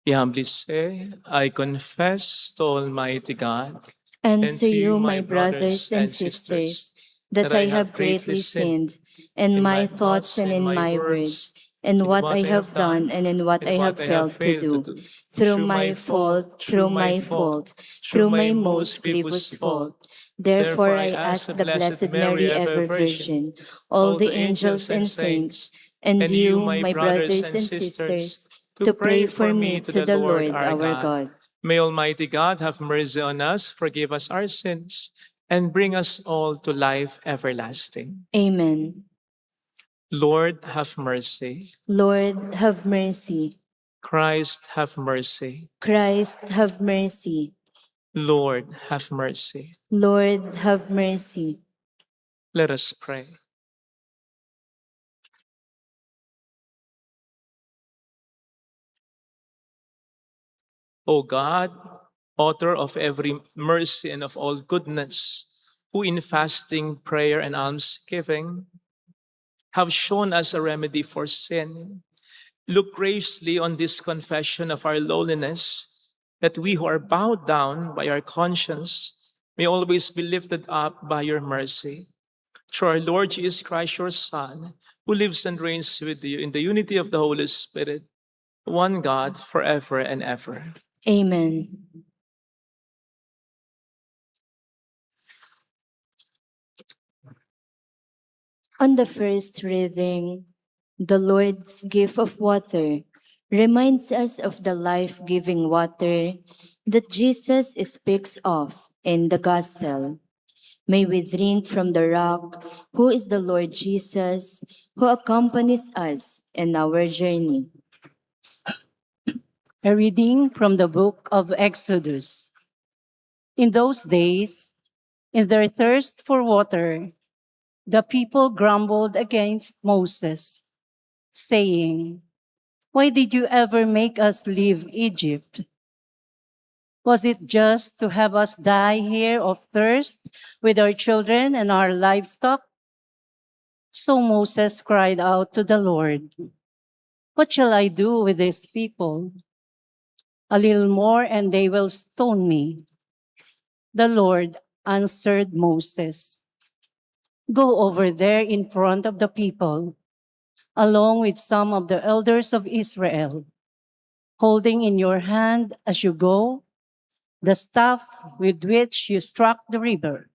We humbly say, I confess to Almighty God And and to to you, you, my my brothers brothers and and sisters, sisters, that that I I have have greatly greatly sinned sinned in in my my thoughts thoughts, and in in my my words, words, in in what what I I have have done done, and in what and I have what I have failed to failed to do. do. Through my fault, Through my fault, through through my my most most grievous grievous fault. fault. Therefore Therefore I I ask the ask the Blessed Blessed Mary, Mary, ever ever Virgin, Virgin, all all the the angels angels and and saints, saints, and and you, you, my my brothers brothers and and sisters, sisters, to to pray pray for for me me to to the the Lord Lord our our God. God. May Almighty God have mercy on us, forgive us our sins, and bring us all to life everlasting. Amen. Lord, have mercy. Lord, have mercy. Christ, have mercy. Christ, have mercy. Lord, have mercy. Lord, have mercy. Let us pray. O God, author of every mercy and of all goodness, who in fasting, prayer, and almsgiving have shown us a remedy for sin, look graciously on this confession of our lowliness, that we who are bowed down by our conscience may always be lifted up by your mercy. Through our Lord Jesus Christ, your Son, who lives and reigns with you in the unity of the Holy Spirit, one God, forever and ever. Amen. On the first reading, the Lord's gift of water reminds us of the life-giving water that Jesus speaks of in the Gospel. May we drink from the rock, who is the Lord Jesus, who accompanies us in our journey. A reading from the book of Exodus. In those days, in their thirst for water, the people grumbled against Moses, saying, "Why did you ever make us leave Egypt? Was it just to have us die here of thirst with our children and our livestock?" So Moses cried out to the Lord, "What shall I do with these people? A little more and they will stone me." The Lord answered Moses, "Go over there in front of the people, along with some of the elders of Israel, holding in your hand as you go the staff with which you struck the river.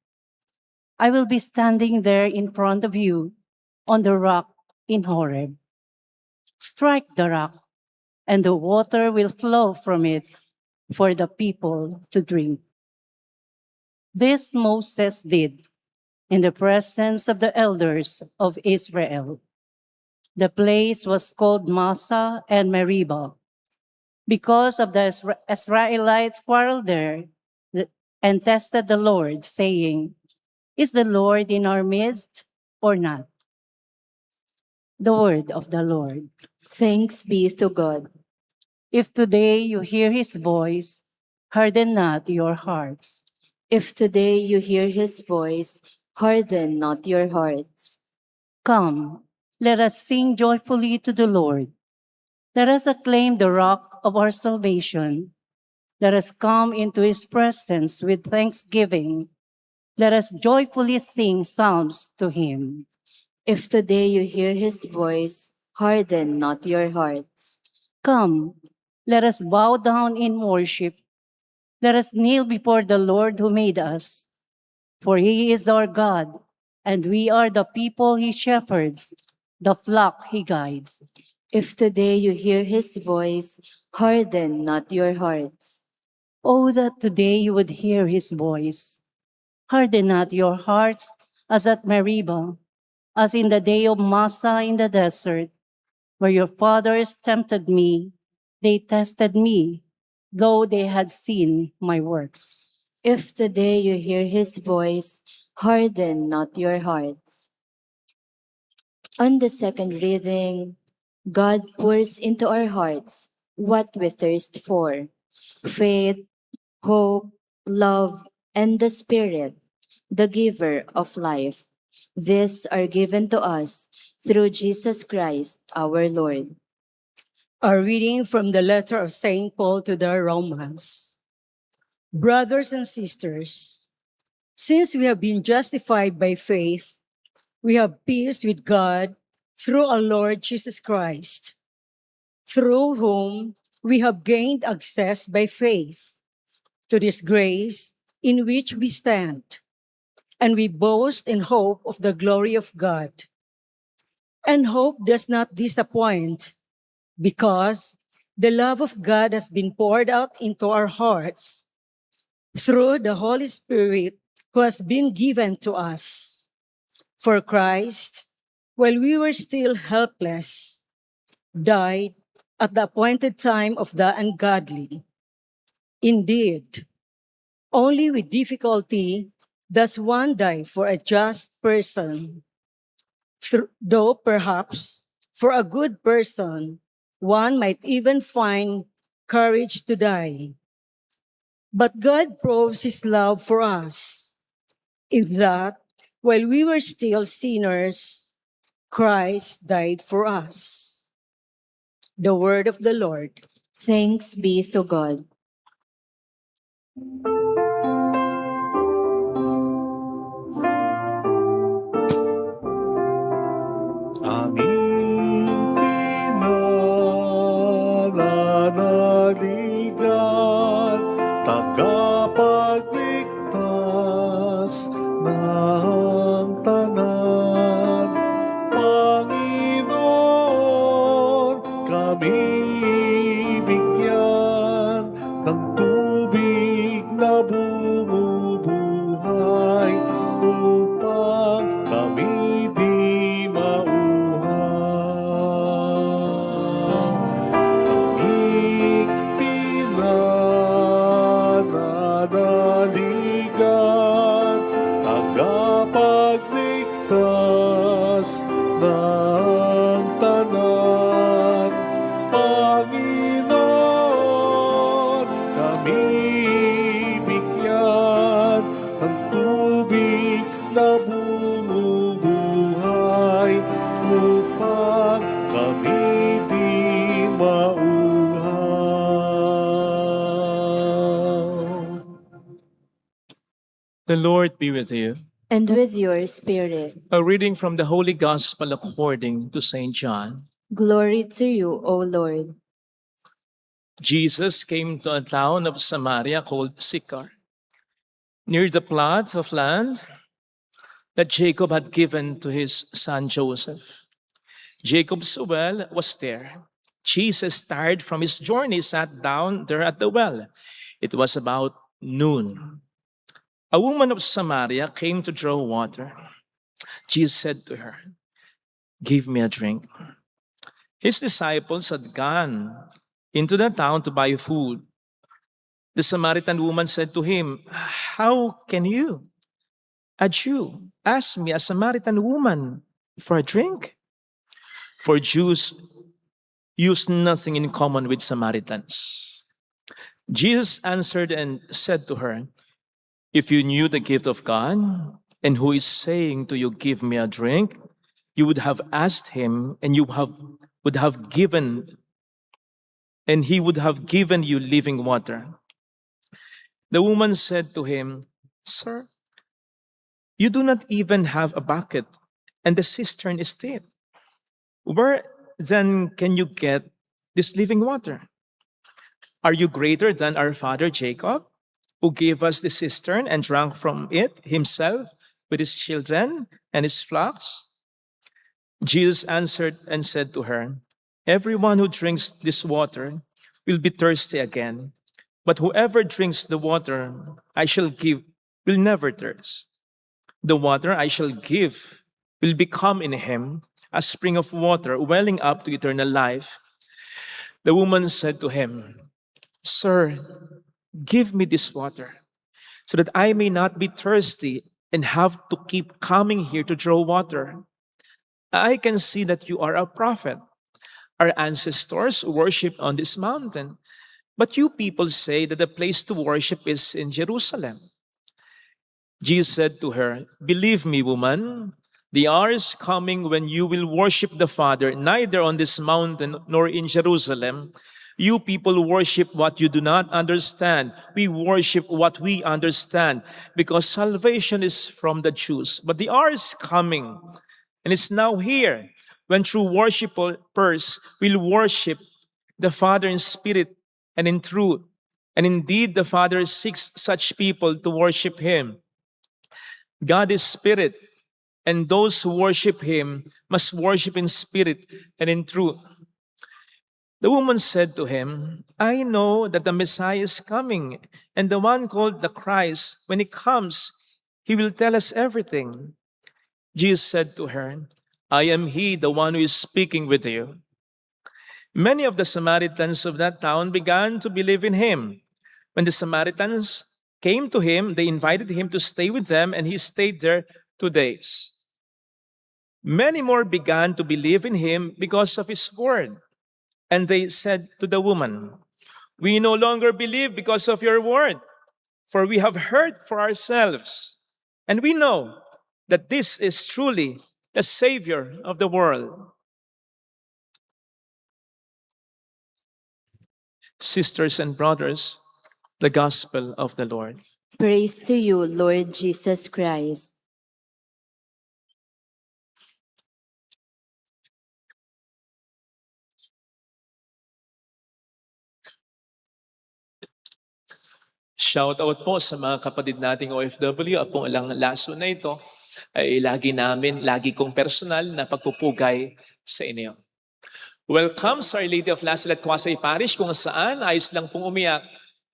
I will be standing there in front of you on the rock in Horeb. Strike the rock, and the water will flow from it for the people to drink." This Moses did in the presence of the elders of Israel. The place was called Massa and Meribah, because of the Israelites quarreled there and tested the Lord, saying, "Is the Lord in our midst or not?" The word of the Lord. Thanks be to God. If today you hear his voice, harden not your hearts. If today you hear his voice, harden not your hearts. Come, let us sing joyfully to the Lord. Let us acclaim the rock of our salvation. Let us come into his presence with thanksgiving. Let us joyfully sing psalms to him. If today you hear his voice, harden not your hearts. Come, let us bow down in worship. Let us kneel before the Lord who made us. For he is our God, and we are the people he shepherds, the flock he guides. If today you hear his voice, harden not your hearts. Oh, that today you would hear his voice. Harden not your hearts as at Meribah, as in the day of Massa in the desert, where your fathers tempted me. They tested me, though they had seen my works. If today you hear his voice, harden not your hearts. On the second reading, God pours into our hearts what we thirst for: faith, hope, love, and the Spirit, the giver of life. These are given to us through Jesus Christ our Lord. A reading from the letter of St. Paul to the Romans. Brothers and sisters, since we have been justified by faith, we have peace with God through our Lord Jesus Christ, through whom we have gained access by faith to this grace in which we stand, and we boast in hope of the glory of God. And hope does not disappoint, because the love of God has been poured out into our hearts through the Holy Spirit who has been given to us. For Christ, while we were still helpless, died at the appointed time of the ungodly. Indeed, only with difficulty does one die for a just person, though perhaps for a good person, one might even find courage to die. But God proves his love for us, in that while we were still sinners, Christ died for us. The word of the Lord. Thanks be to God. Aming pinananaligan, tagapagligtas ng tanan. Panginoon, kami bigyan ng tubig na bumubuhay upang kami di mauhaw. Aming pinananaligan, tagapagligtas ng tanan. Panginoon, kami bigyan ng tubig na bumubuhay upang kami di mauhaw. The Lord be with you. And with your spirit. A reading from the Holy Gospel according to St. John. Glory to you, O Lord. Jesus came to a town of Samaria called Sychar, near the plot of land that Jacob had given to his son Joseph. Jacob's well was there. Jesus, tired from his journey, sat down there at the well. It was about noon. A woman of Samaria came to draw water. Jesus said to her, "Give me a drink." His disciples had gone into the town to buy food. The Samaritan woman said to him, "How can you, a Jew, ask me, a Samaritan woman, for a drink?" For Jews use nothing in common with Samaritans. Jesus answered and said to her, "If you knew the gift of God and who is saying to you, 'Give me a drink,' you would have asked him, and would have given, and he would have given you living water." The woman said to him, "Sir, you do not even have a bucket, and the cistern is deep. Where then can you get this living water? Are you greater than our father Jacob, who gave us the cistern and drank from it himself with his children and his flocks?" Jesus answered and said to her, "Everyone who drinks this water will be thirsty again, but whoever drinks the water I shall give will never thirst. The water I shall give will become in him a spring of water welling up to eternal life." The woman said to him, "Sir, give me this water, so that I may not be thirsty and have to keep coming here to draw water. I can see that you are a prophet. Our ancestors worshipped on this mountain, but you people say that the place to worship is in Jerusalem." Jesus said to her, "Believe me, woman, The hour is coming when you will worship the Father, neither on this mountain nor in Jerusalem. You people worship what you do not understand. We worship what we understand, because salvation is from the Jews. But the hour is coming, and it's now here, when true worshipers will worship the Father in spirit and in truth. And indeed, the Father seeks such people to worship Him. God is spirit, and those who worship Him must worship in spirit and in truth. The woman said to him, I know that the Messiah is coming, and the one called the Christ. When He comes, He will tell us everything. Jesus said to her, I am He, the one who is speaking with you. Many of the Samaritans of that town began to believe in Him. When the Samaritans came to Him, they invited Him to stay with them, and He stayed there 2 days. Many more began to believe in Him because of His word. And they said to the woman, we no longer believe because of your word, for we have heard for ourselves, and we know that this is truly the Savior of the world. Sisters and brothers, the gospel of the Lord. Praise to you, Lord Jesus Christ. Shout out po sa mga kapatid nating OFW. Apong alang laso na ito ay lagi kong personal na pagpupugay sa inyo. Welcome sa Our Lady of Lazaret Quasay Parish, kung saan ayos lang pong umiyak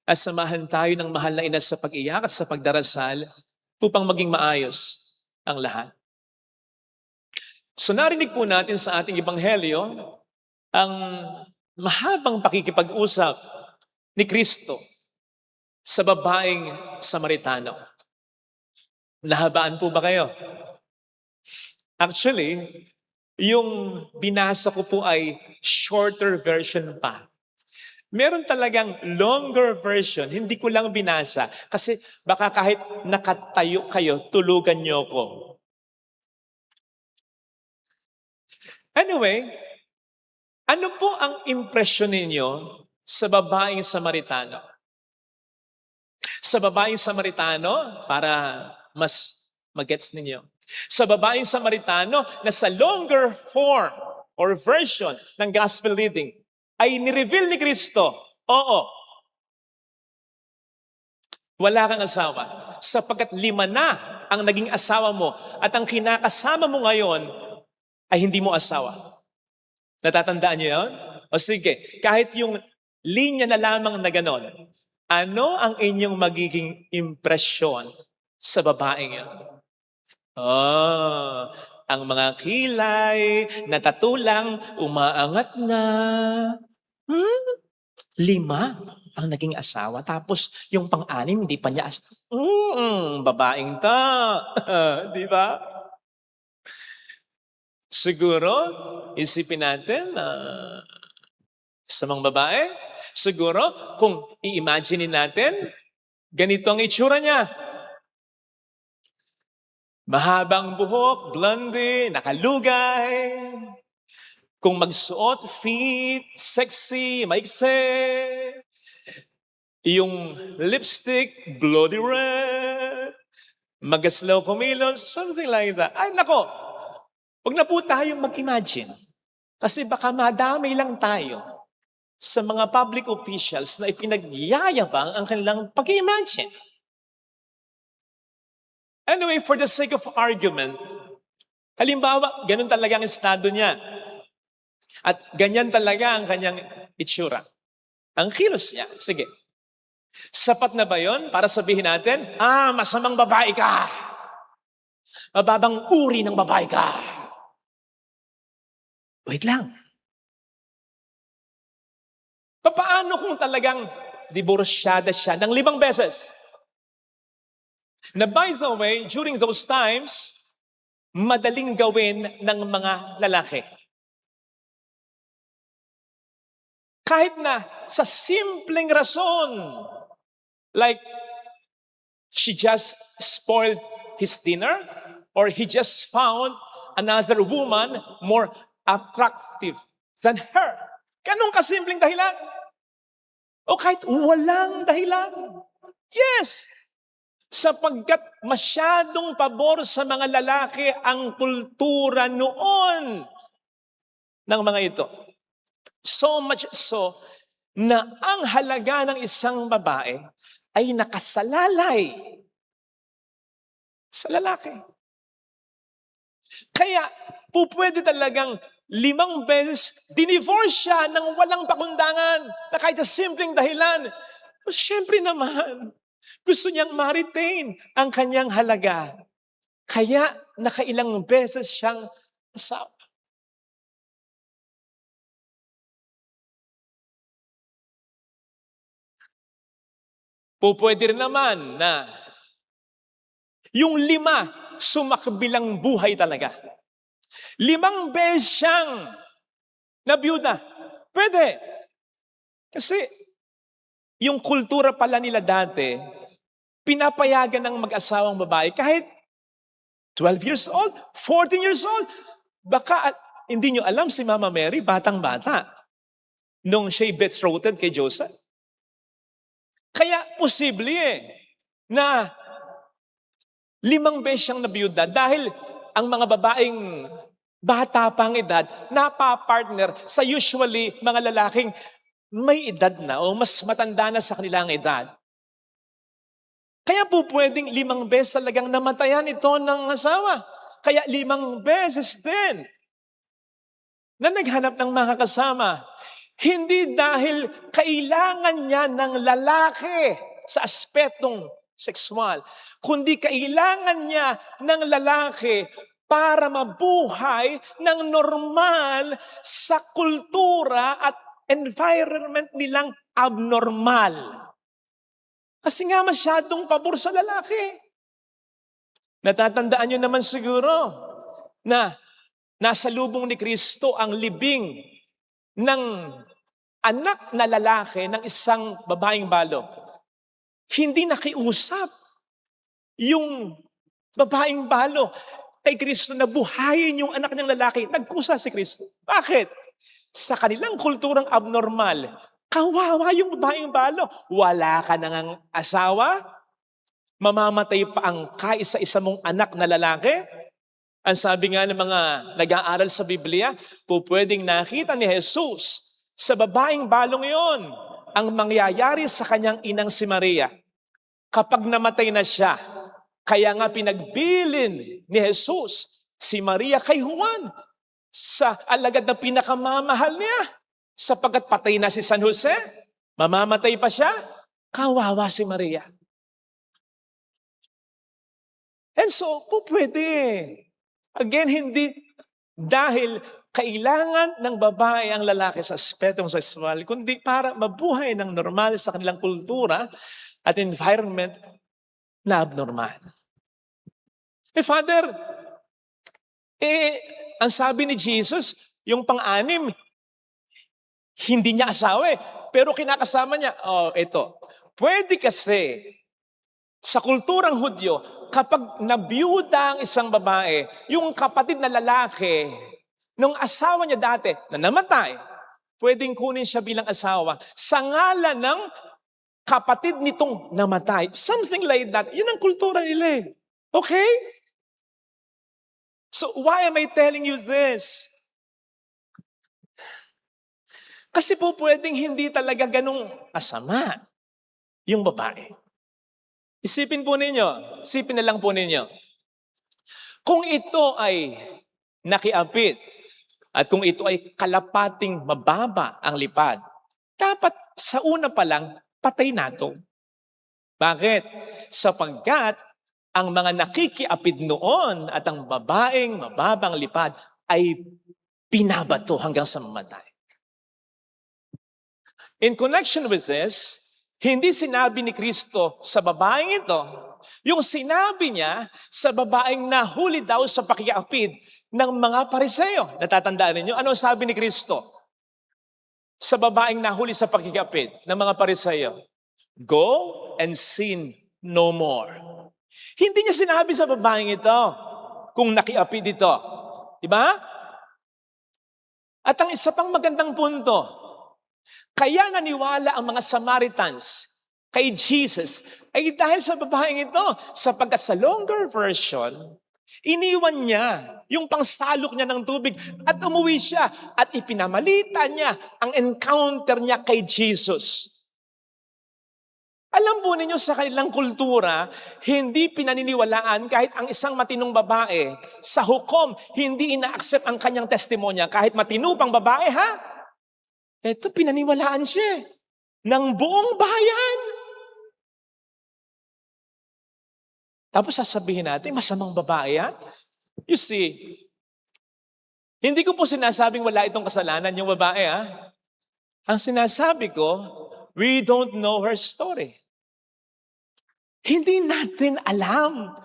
at samahan tayo ng mahal na ina sa pag-iyak at sa pagdarasal upang maging maayos ang lahat. So narinig po natin sa ating ebanghelyo ang mahabang pakikipag-usap ni Kristo sa babaeng Samaritano. Nahabaan po ba kayo? Actually, yung binasa ko po ay shorter version pa. Meron talagang longer version, hindi ko lang binasa. Kasi baka kahit nakatayo kayo, tulugan niyo ko. Anyway, ano po ang impresyon ninyo sa babaeng Samaritano? Sa babaeng Samaritano, para mas magets ninyo. Sa babaeng Samaritano na sa longer form or version ng gospel reading ay nireveal ni Kristo, oo, wala kang asawa sapagkat 5 na ang naging asawa mo at ang kinakasama mo ngayon ay hindi mo asawa. Natatandaan niyo yun? O sige, kahit yung linya na lamang na ganon, ano ang inyong magiging impresyon sa babaeng yun? Ang mga kilay, natatulang, umaangat na. 5 ang naging asawa, tapos yung pang-anim hindi pa niya babaeng ta. Di ba? Siguro, isipin natin sa mga babae, siguro, kung i-imagine natin, ganito ang itsura niya. Mahabang buhok, blondie, nakalugay. Kung magsuot, fit, sexy, maikse. Yung lipstick, bloody red. Magaslaw kumilos, something like that. Ay, nako! Huwag na po tayong mag-imagine. Kasi baka madamay lang tayo sa mga public officials na ipinagyayabang ang kanilang pag-imagine. Anyway, for the sake of argument, halimbawa, ganun talaga ang estado niya. At ganyan talaga ang kanyang itsura. Ang kilos niya. Sige. Sapat na ba yon para sabihin natin, masamang babae ka. Mababang uri ng babae ka. Wait lang. Paano kung talagang diborsyada siya ng 5 beses? Na by the way, during those times, madaling gawin ng mga lalaki. Kahit na sa simpleng rason, like she just spoiled his dinner or he just found another woman more attractive than her. Ganun kasimpleng dahilan. O kahit walang dahilan. Yes! Sapagkat masyadong pabor sa mga lalaki ang kultura noon ng mga ito. So much so na ang halaga ng isang babae ay nakasalalay sa lalaki. Kaya pwede talagang 5 beses dinivorce siya ng walang pakundangan na kahit sa simpleng dahilan. O syempre naman, gusto niyang ma-retain ang kanyang halaga. Kaya nakailang beses siyang asawa. Pwede rin naman na yung 5 sumakbilang buhay talaga. 5 beses siyang nabiyuda. Pwede. Kasi yung kultura pala nila dati, pinapayagan ng mag-asawang babae kahit 12 years old, 14 years old. Baka hindi nyo alam si Mama Mary, batang-bata, nung siya'y betrothed kay Joseph. Kaya posible na 5 beses siyang nabiyuda dahil ang mga babaeng bata pang edad, napapartner sa usually mga lalaking may edad na o mas matanda na sa kanilang edad. Kaya pwedeng 5 beses talagang namatayan ito ng asawa. Kaya 5 beses din na naghanap ng mga kasama. Hindi dahil kailangan niya ng lalaki sa aspetong sexual, kundi kailangan niya ng lalaki para mabuhay ng normal sa kultura at environment nilang abnormal. Kasi nga masyadong pabor sa lalaki. Natatandaan nyo naman siguro na nasa lubong ni Kristo ang libing ng anak na lalaki ng isang babaeng balo. Hindi nakiusap yung babaeng balo kay Kristo na buhayin yung anak niyang lalaki. Nagkusa si Kristo. Bakit? Sa kanilang kulturang abnormal, kawawa yung babaeng balo. Wala ka nang asawa? Mamamatay pa ang kaisa-isa mong anak na lalaki? Ang sabi nga ng mga nag-aaral sa Biblia, pwedeng nakita ni Jesus sa babaeng balong iyon ang mangyayari sa kanyang inang si Maria. Kapag namatay na siya, kaya nga pinagbilin ni Jesus si Maria kay Juan sa alagad na pinakamamahal niya. Sapagkat patay na si San Jose, mamamatay pa siya, kawawa si Maria. And so, pwede. Again, hindi dahil kailangan ng babae ang lalaki sa aspetong sexual, kundi para mabuhay ng normal sa kanilang kultura at environment na abnormal. Father, ang sabi ni Jesus, yung pang-anim, hindi niya asawa pero kinakasama niya. Ito. Pwede kasi sa kulturang Hudyo, kapag nabiyuda ang isang babae, yung kapatid na lalaki, nung asawa niya dati na namatay, pwedeng kunin siya bilang asawa sa ngalan ng kapatid nitong namatay. Something like that. Yun ang kultura nila. Okay? So why am I telling you this? Kasi pwedeng hindi talaga ganung asama yung babae. Isipin na lang po ninyo. Kung ito ay nakiapit at kung ito ay kalapating mababa ang lipad, dapat sa una pa lang patay nato. Bakit? Sapagkat ang mga nakikiapid noon at ang babaeng mababang lipad ay pinabato hanggang sa mamatay. In connection with this, hindi sinabi ni Kristo sa babaeng ito, yung sinabi niya sa babaeng nahuli daw sa pakiapid ng mga Pariseo. Natatandaan ninyo? Ano sabi ni Kristo sa babaeng nahuli sa pakiapid ng mga Pariseo? Go and sin no more. Hindi niya sinabi sa babaeng ito kung nakiapid ito. Di ba? At ang isa pang magandang punto, kaya naniwala ang mga Samaritans kay Jesus ay dahil sa babaeng ito, sapagkat sa longer version, iniwan niya yung pangsalok niya ng tubig at umuwi siya at ipinamalita niya ang encounter niya kay Jesus. Alam po ninyo sa kanilang kultura, hindi pinaniniwalaan kahit ang isang matinong babae sa hukom, hindi ina-accept ang kanyang testimonya kahit matinupang babae ha. Ito pinaniwalaan siya ng buong bayan. Tapos sasabihin natin, masamang babae yan? You see, hindi ko po sinasabing wala itong kasalanan yung babae ha. Ang sinasabi ko, we don't know her story. Hindi natin alam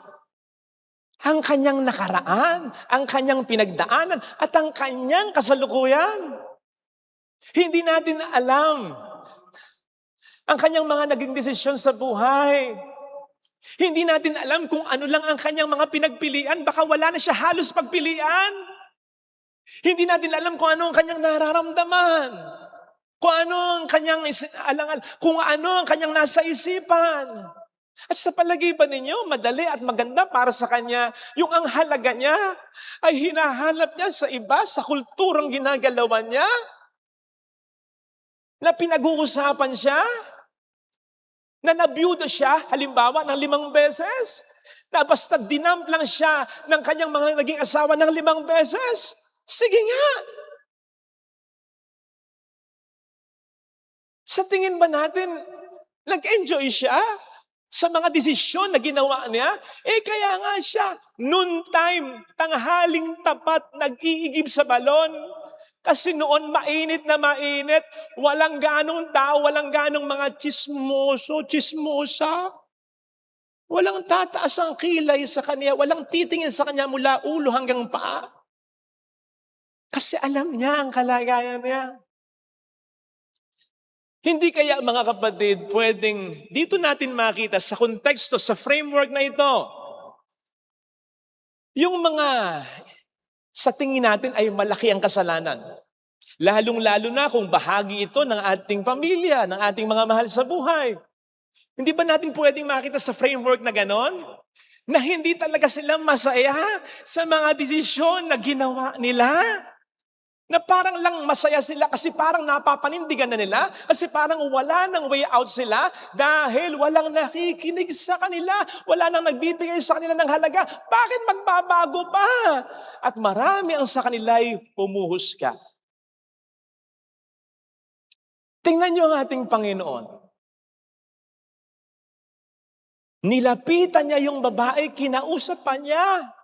ang kanyang nakaraan, ang kanyang pinagdaanan, at ang kanyang kasalukuyan. Hindi natin alam ang kanyang mga naging desisyon sa buhay. Hindi natin alam kung ano lang ang kanyang mga pinagpilian. Baka wala na siya halos pagpilian. Hindi natin alam kung ano ang kanyang nararamdaman. Kung ano ang kanyang alangan, kung ano ang kanyang nasa isipan. At sa palagay ba ninyo, madali at maganda para sa kanya, yung ang halaga niya ay hinahanap niya sa iba, sa kulturang ginagalawan niya? Na pinag-uusapan siya? Na nabiyuda siya, halimbawa, ng 5 beses? Na basta dinamp lang siya ng kanyang mga naging asawa ng 5 beses? Sige nga! Sa tingin ba natin, nag-enjoy siya sa mga desisyon na ginawa niya? Kaya nga siya, noon time, tanghaling tapat, nag-iigib sa balon. Kasi noon mainit na mainit, walang ganong tao, walang ganong mga chismosa. Walang tataas ang kilay sa kanya, walang titingin sa kanya mula ulo hanggang paa. Kasi alam niya ang kalagayan niya. Hindi kaya mga kapatid, pwedeng dito natin makita sa konteksto, sa framework na ito, yung mga sa tingin natin ay malaki ang kasalanan. Lalong-lalo na kung bahagi ito ng ating pamilya, ng ating mga mahal sa buhay. Hindi ba natin pwedeng makita sa framework na ganon? Na hindi talaga sila masaya sa mga desisyon na ginawa nila? Na parang lang masaya sila kasi parang napapanindigan na nila, kasi parang wala nang way out sila dahil walang nakikinig sa kanila, wala nang nagbibigay sa kanila ng halaga. Bakit magbabago pa? At marami ang sa kanila ay humuhusga. Tingnan niyo ang ating Panginoon. Nilapitan niya yung babae, kinausap pa niya.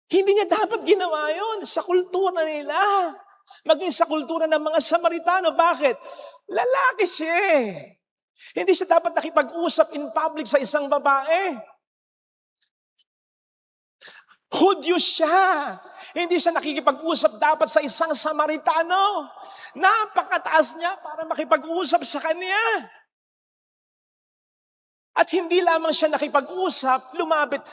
Hindi niya dapat ginawa yun sa kultura nila. Maging sa kultura ng mga Samaritano. Bakit? Lalaki siya. Hindi siya dapat nakipag-usap in public sa isang babae. Hudyo siya. Hindi siya nakikipag-usap dapat sa isang Samaritano. Napakataas niya para makipag-usap sa kanya. At hindi lamang siya nakipag-usap, lumapit.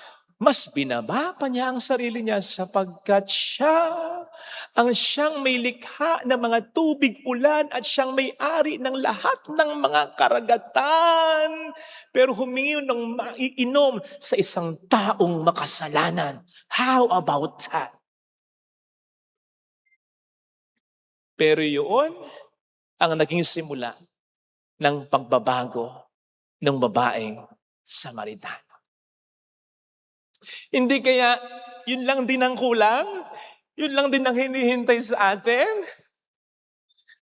Mas binaba pa niya ang sarili niya sapagkat siya ang siyang may likha ng mga tubig ulan at siyang may-ari ng lahat ng mga karagatan. Pero humingi ng maiinom sa isang taong makasalanan. How about that? Pero yun ang naging simula ng pagbabago ng babaeng Samaritano. Hindi kaya yun lang din ang kulang? Yun lang din ang hinihintay sa atin?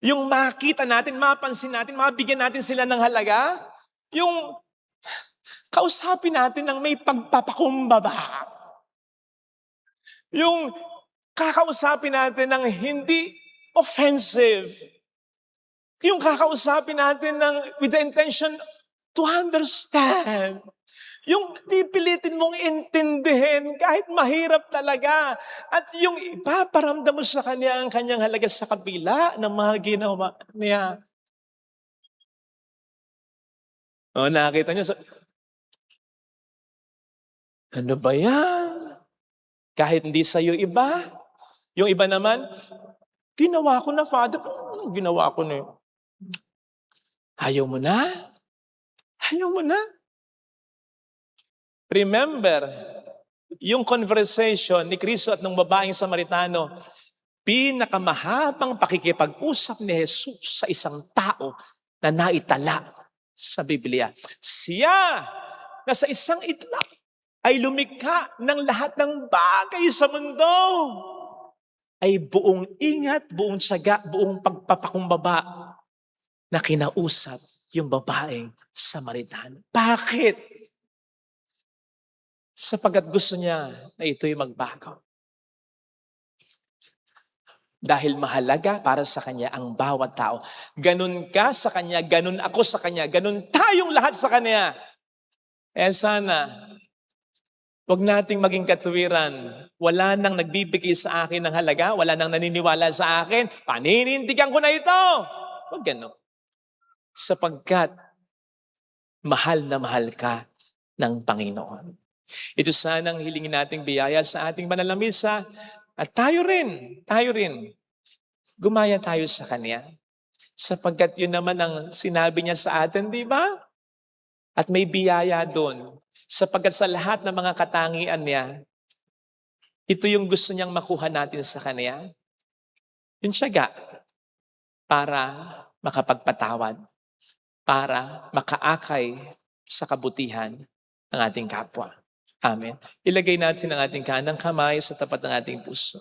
Yung makita natin, mapansin natin, mabigyan natin sila ng halaga? Yung kausapin natin ng may pagpapakumbaba? Yung kakausapin natin ng hindi offensive? Yung kakausapin natin with the intention to understand? Yung pipilitin mong intindihin kahit mahirap talaga. At yung ipaparamdam mo sa kanya ang kanyang halaga sa kabila ng mga ginawa niya. Nakita niyo? Ano ba yan? Kahit hindi sa'yo iba. Yung iba naman, ginawa ko na, Father. Ginawa ko na yun. Ayaw mo na? Ayaw mo na? Remember, yung conversation ni Kristo at ng babaeng Samaritano, pinakamahabang pakikipag-usap ni Jesus sa isang tao na naitala sa Biblia. Siya na sa isang itlap ay lumikha ng lahat ng bagay sa mundo. Ay buong ingat, buong tiyaga, buong pagpapakumbaba na kinausap yung babaeng Samaritano. Bakit? Sapagkat gusto niya na ito'y magbago. Dahil mahalaga para sa kanya ang bawat tao. Ganun ka sa kanya, ganun ako sa kanya, ganun tayong lahat sa kanya. Sana, wag nating maging katwiran. Wala nang nagbibigay sa akin ng halaga, wala nang naniniwala sa akin, paninindigan ko na ito. Wag ganun. Sapagkat mahal na mahal ka ng Panginoon. Ito sanang hilingin nating biyaya sa ating banal na misa. At tayo rin, gumaya tayo sa Kanya. Sapagkat yun naman ang sinabi niya sa atin, di ba? At may biyaya doon. Sapagkat sa lahat ng mga katangian niya, ito yung gusto niyang makuha natin sa Kanya. Yung tiyaga para makapagpatawad, para makaakay sa kabutihan ng ating kapwa. Amen. Ilagay natin ang ating kanang kamay sa tapat ng ating puso.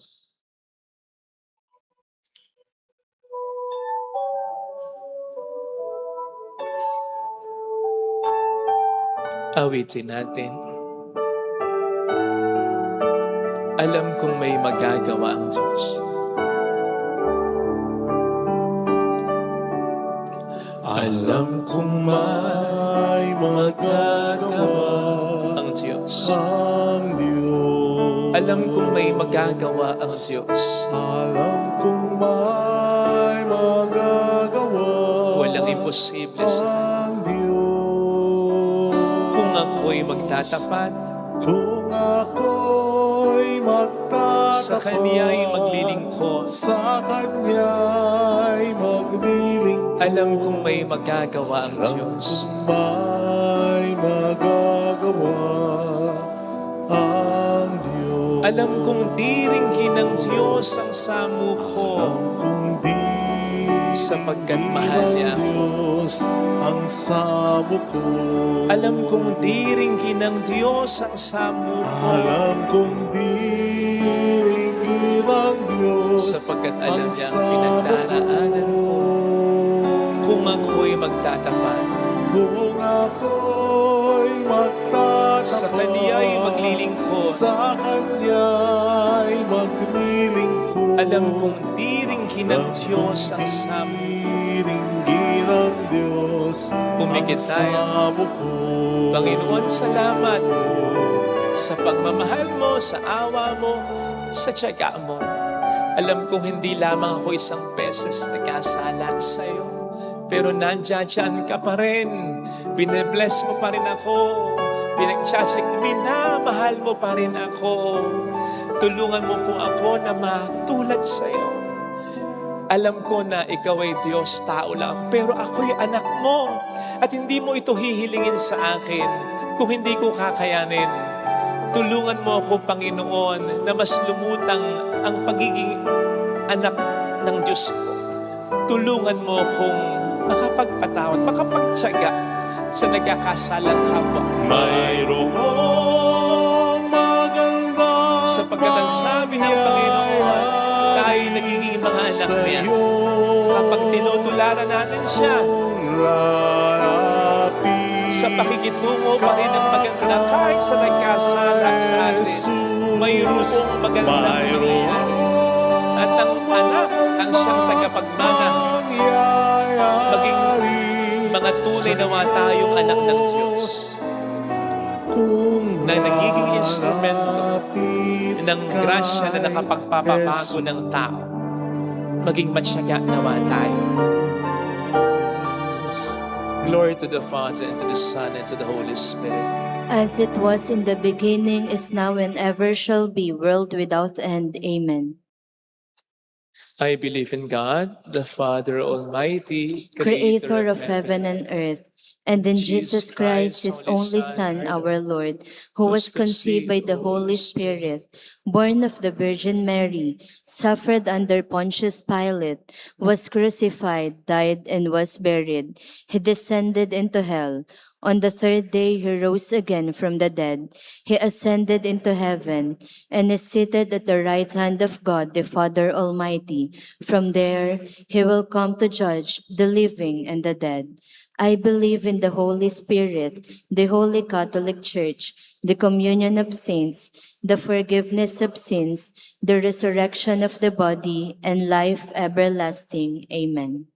Awitin natin. Alam kong may magagawa ang Diyos. Alam kong may magagawa ang Diyos. ang Diyos. Alam kong may magagawa ang Diyos. Alam kong may magagawa Walang imposible sa ang Diyos. kung ako'y magtatapat, Kung ako'y magtatapat sa Kanya'y maglilingkod. sa Kanya'y maglilingkod. Alam kong may magagawa ang Diyos. Kung may magagawa ang Diyos. Alam kong diringgin ng Diyos ang samo ko. Alam kong di Sapagkat mahal niya ako. Diyos ang samo ko. Alam kong diringgin ng Diyos ang samo ko. Alam kong diringgin ang Diyos Sapagkat alam ang niya ang samo pinagdaraanan ko. ko. Kung ako'y magtatapat, Kung ako'y magtatapat sa Kanya'y maglilingkod. sa Kanya'y maglilingkod. Alam kong diringgin ng Diyos ang samo ko. Diringgin ng Diyos Umikit ang tayo. samo ko. Panginoon, salamat sa pagmamahal mo, sa awa mo, sa tiyaga mo. Alam kong hindi lamang ako isang beses nagkasala sa iyo, pero nandiyan ka pa rin. Bine-bless mo pa rin ako. Minamahal mo pa rin ako. Tulungan mo po ako na matulad sa iyo. Alam ko na ikaw ay Diyos, tao lang ako, pero ako'y anak mo. At hindi mo ito hihilingin sa akin kung hindi ko kakayanin. Tulungan mo ako, Panginoon, na mas lumutang ang pagiging anak ng Diyos ko. Tulungan mo akong makapagpatawad, makapagtiyaga sa nagkakasalang kapwa. Mayroong magandang Sapagkat ang sabi ng Panginoon, tayo nagiging mga anak niya. Kapag tinutularan natin siya, sa pakikitungo pa rin ang maganda kahit sa nagkasala sa atin. Mayroong magandang mangyayari. At ang anak ang siyang tagapagmana. Maging mga tunay nawa tayong anak ng Diyos na nagiging instrumento ng grasya na nakapagpapabago ng tao. Maging matyaga nawa tayo. Glory to the Father, and to the Son, and to the Holy Spirit. As it was in the beginning, is now, and ever shall be, world without end. Amen. I believe in God, the Father Almighty, Creator of heaven and earth, and in Jesus Jesus Christ, Christ, his only only Son, Son, our our Lord, who was conceived by the Holy Spirit, born of the Virgin Mary, suffered under Pontius Pilate, was crucified, died, and was buried. He descended into hell. On the third day, he rose again from the dead. He ascended into heaven and is seated at the right hand of God, the Father Almighty. From there, he will come to judge the living and the dead. I believe in the Holy Spirit, the Holy Catholic Church, the communion of saints, the forgiveness of sins, the resurrection of the body, and life everlasting. Amen.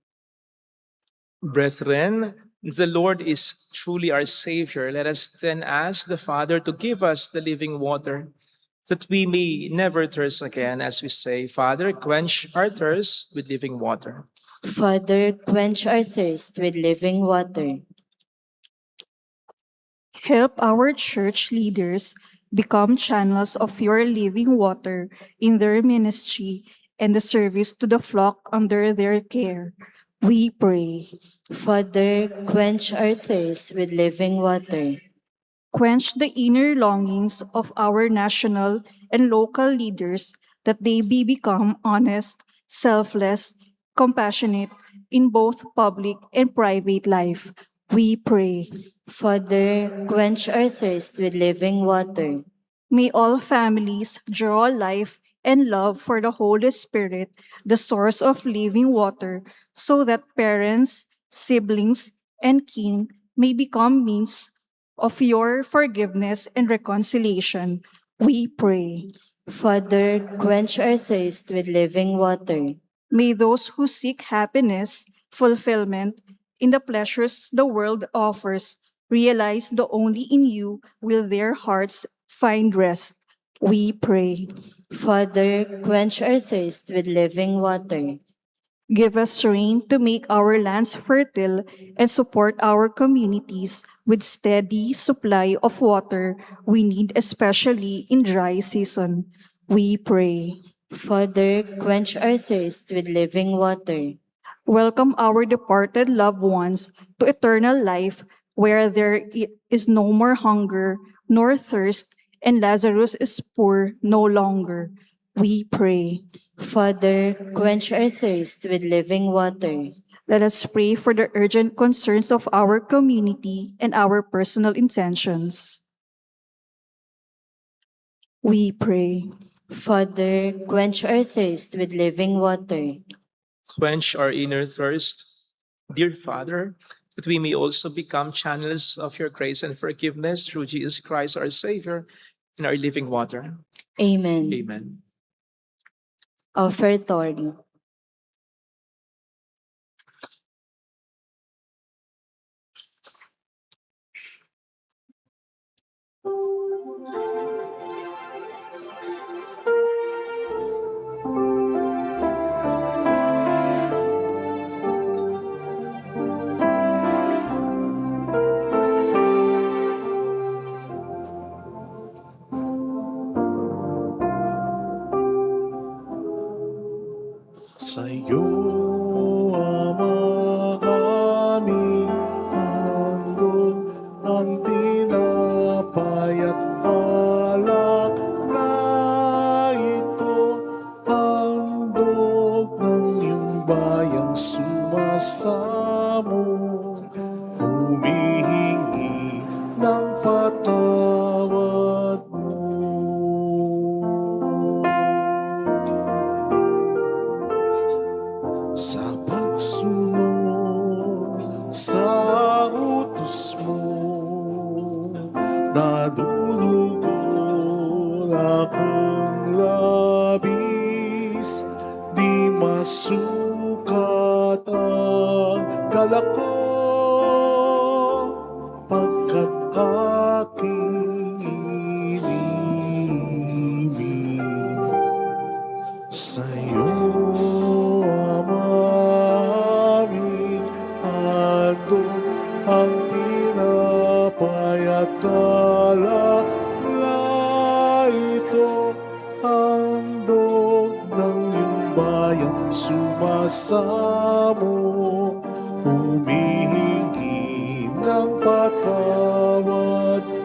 Brethren, the Lord is truly our Savior. Let us then ask the Father to give us the living water, that we may never thirst again, as we say, Father, quench our thirst with living water. Father, quench our thirst with living water. Help our church leaders become channels of your living water in their ministry and the service to the flock under their care. We pray. Father, quench our thirst with living water. Quench the inner longings of our national and local leaders that they be become honest, selfless, compassionate in both public and private life. We pray. Father, quench our thirst with living water. May all families draw life and love for the Holy Spirit, the source of living water, so that parents, siblings, and kin may become means of your forgiveness and reconciliation. We pray. Father, quench our thirst with living water. May those who seek happiness, fulfillment in the pleasures the world offers realize that only in you will their hearts find rest. We pray. Father, quench our thirst with living water. Give us rain to make our lands fertile and support our communities with steady supply of water we need, especially in dry season. We pray. Father, quench our thirst with living water. Welcome our departed loved ones to eternal life where there is no more hunger nor thirst, and Lazarus is poor no longer. We pray. Father, quench our thirst with living water. Let us pray for the urgent concerns of our community and our personal intentions. We pray. Father, quench our thirst with living water. Quench our inner thirst, dear Father, that we may also become channels of your grace and forgiveness through Jesus Christ, our Savior, and our living water. Amen. Amen. Offertory. Sa'yo, Ama, aming handog ang tinapay at alak na ito, handog ng iyong bayang sumasamo, humihingi ng patawad mo. Sa pagsunod sa utos mo, nalulugod akong labis, di masukat ang galak ko, pagkat aking inibig. Sa'yo, Ama, aming handog tinapay at alak na ito, handog ng iyong bayan, sumasamo, humihingi ng patawad mo.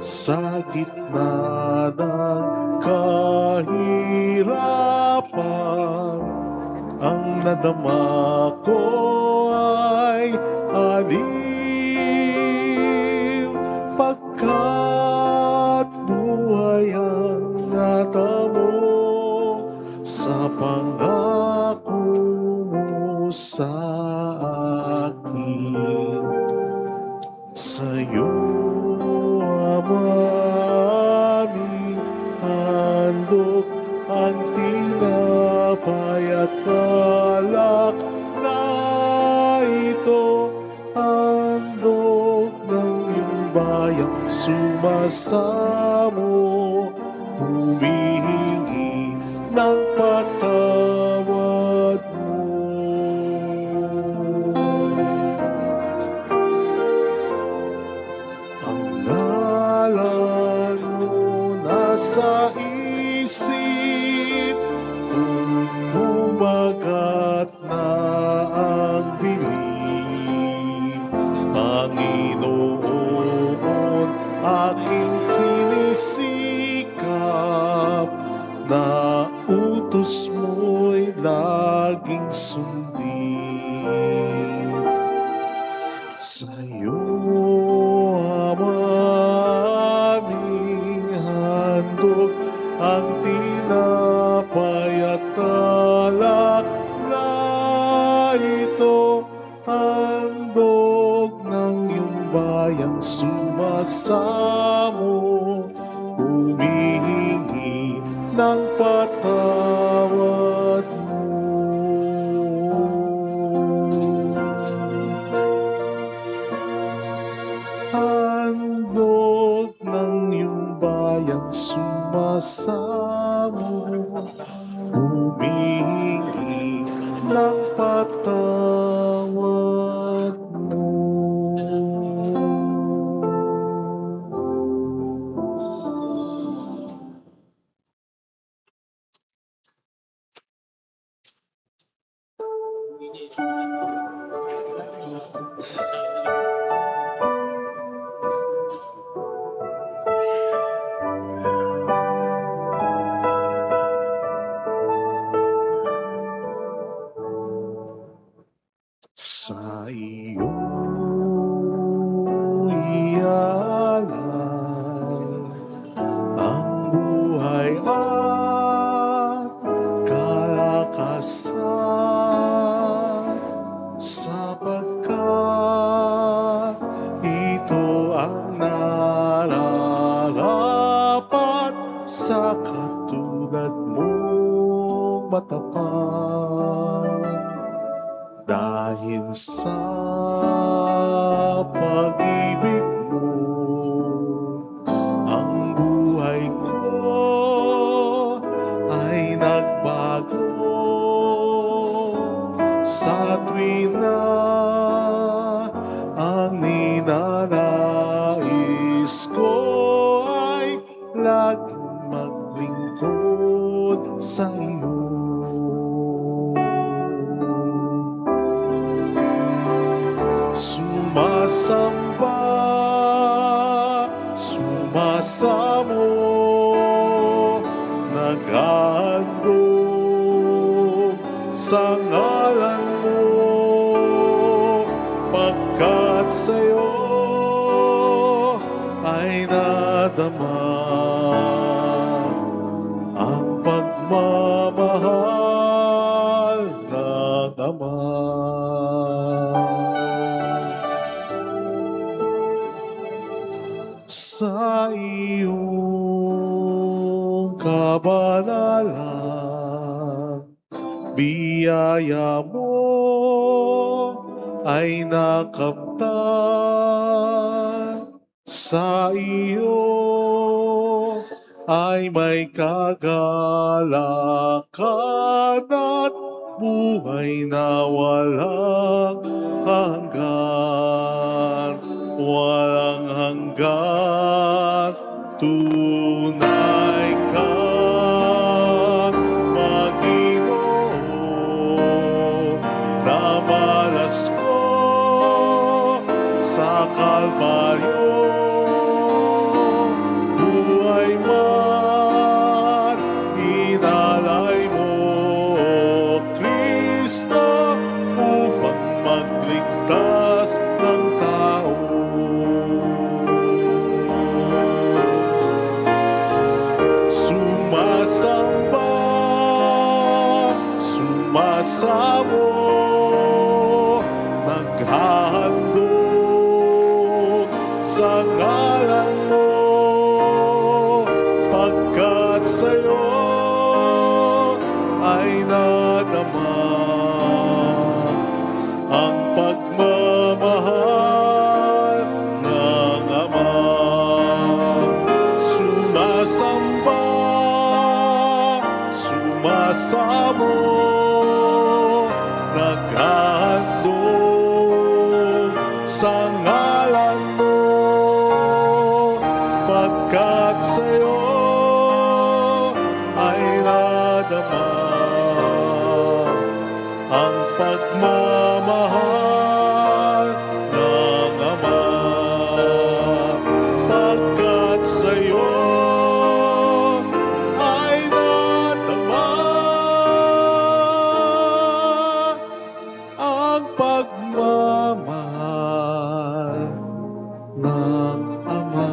Sa gitna ng kahirapan, ang nadama ko ay aliw, pagkat buhay ang natamo sa pangako mo sa akin. Sa'yo aming handog ang tinapay at alak na ito, handog ng iyong bayang sumasamo, humihingi ng patawad mo. Ang ngalan mo nasa isip, kung kumagat na ang dilim. Panginoon, aking sinisikap, na utos mo'y laging sundin. Sa'yo aming handog ang tinapay at alak na ito, handog ng iyong bayang sumasamo, humihingi ng patawad mo. Handog ng iyong bayang sumasamo, humihingi ng patawad mo. Sa iyo ialay ang buhay at kalakasan, sapagkat ito ang nararapat sa katulad mong matapat. Dahil sa pag-ibig mo, ang buhay ko ay nagbago. Sa tuwing na ang ninanais ko ay laging maglingkod sa iyo. Sumasamba, sumasamo, naghahandog sa ngalan mo, pagkat sa'yo ay nadama ang pagmamahal ng Ama. Sa iyong kabanalan, biyaya mo ay nakamtan. Sa iyo ay may kagalakan at buhay na walang hanggan, walang hanggan. Tunay kang Panginoon, na malas ko sa Kalbaryo. Buhay man, inalay mo, Kristo, upang magligtas ng tao. Sumasamba, sumasamo, naghahandog sa ngalan mo, pagkat sa'yo ay nadama ang pagmamahal ng Ama. Sumasamba, sumasamo, naghahandog sa ngalan mo, pagkat sa'yo ay nadama ang pagmamahal ng Ama. Pagkat sa'yo ay nadama ang pagmamahal ng Ama.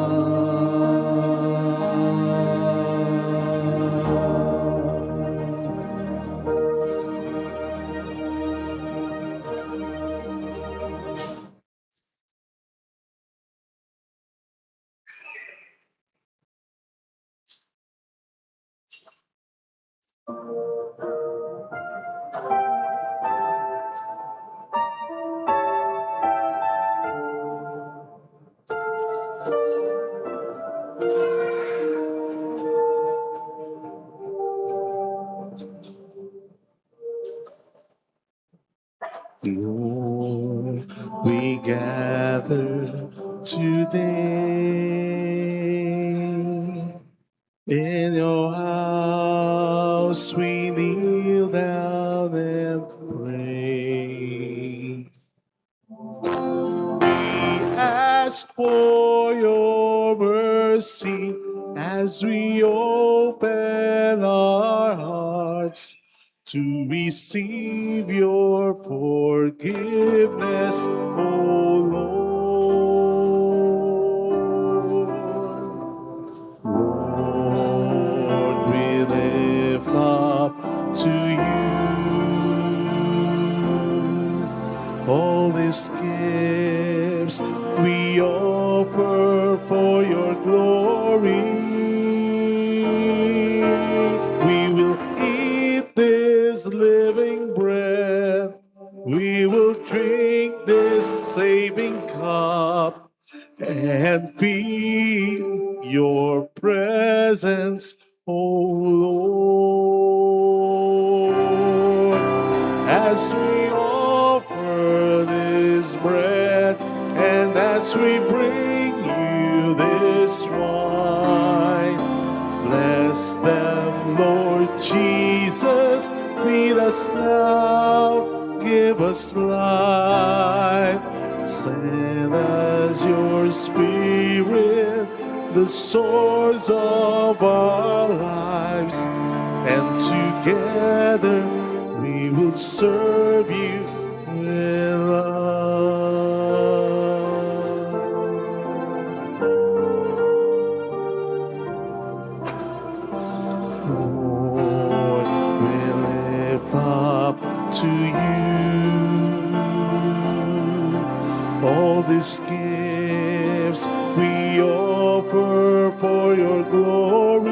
Lord, we gather today in your house. We kneel down and pray. We ask for your mercy as we open our hearts to receive your forgiveness, O Lord. Lord, we lift up to you all these gifts we offer for your glory. We will eat this living bread, we will drink this saving cup, and feel your presence, O Lord, as we offer this bread and as we bring you this wine. Bless them, Lord Jesus, feed us now, give us life. Send us your Spirit, the source of our lives, and together we will serve you with love. Lord, we lift up to you all these gifts we offer for your glory.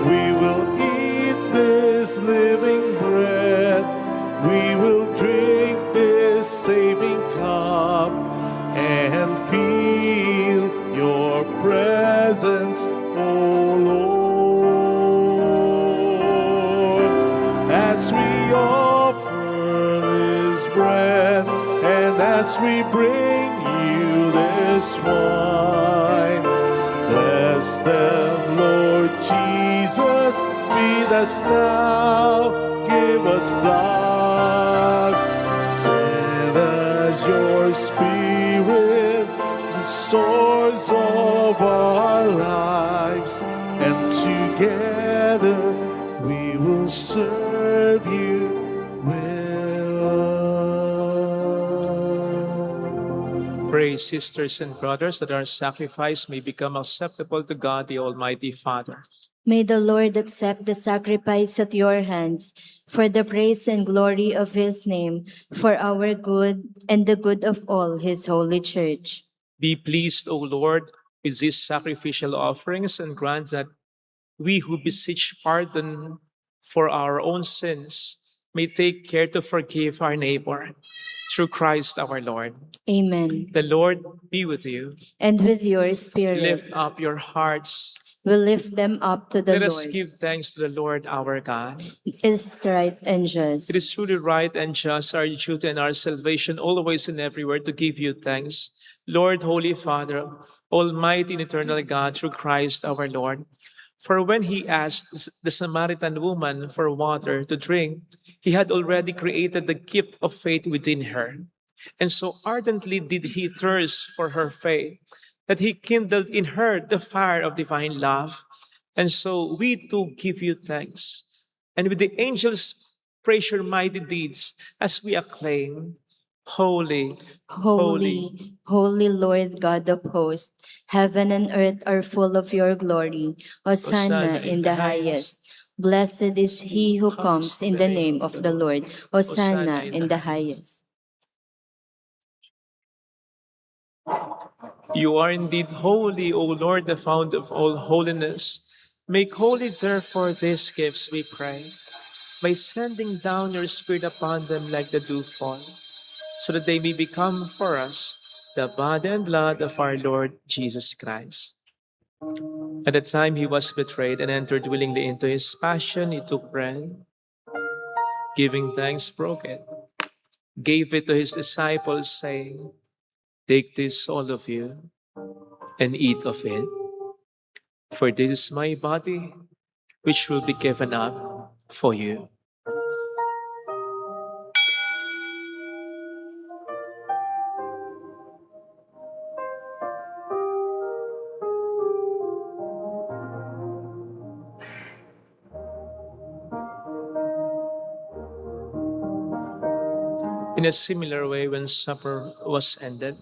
We will eat this living bread, we will drink this saving cup, and feel your presence, O Lord, as we offer this bread and as we bring you this wine. Bless them, Lord Jesus, feed us now, give us life. Send us your Spirit, the source of our lives, and together we will serve you with love. Pray, sisters and brothers, that our sacrifice may become acceptable to God, the Almighty Father. May the Lord accept the sacrifice at your hands for the praise and glory of his name, for our good and the good of all his holy church. Be pleased, O Lord, with these sacrificial offerings, and grant that we who beseech pardon for our own sins may take care to forgive our neighbor. Through Christ our Lord. Amen. The Lord be with you. And with your spirit, Lift up your hearts. we lift them up to the Let us Lord. give thanks to the Lord our God. It is right and just. It is truly right and just, our duty and our salvation, always and everywhere, to give you thanks. Lord, Holy Father, Almighty and eternal God, through Christ our Lord. For when he asked the Samaritan woman for water to drink, he had already created the gift of faith within her. And so ardently did he thirst for her faith, that he kindled in her the fire of divine love. And so we too give you thanks. And with the angels praise your mighty deeds as we acclaim, Holy, Holy, holy Lord God of hosts, heaven and earth are full of your glory. Hosanna in the highest. Blessed is he who comes in the name of the Lord. Hosanna in the highest. You are indeed holy, O Lord, the fount of all holiness. Make holy, therefore, these gifts, we pray, by sending down your Spirit upon them like the dewfall, so that they may become for us the body and blood of our Lord Jesus Christ. At the time he was betrayed and entered willingly into his passion, he took bread, giving thanks, broke it, gave it to his disciples, saying, "Take this, all of you, and eat of it. For this is my body, which will be given up for you." In a similar way, when supper was ended,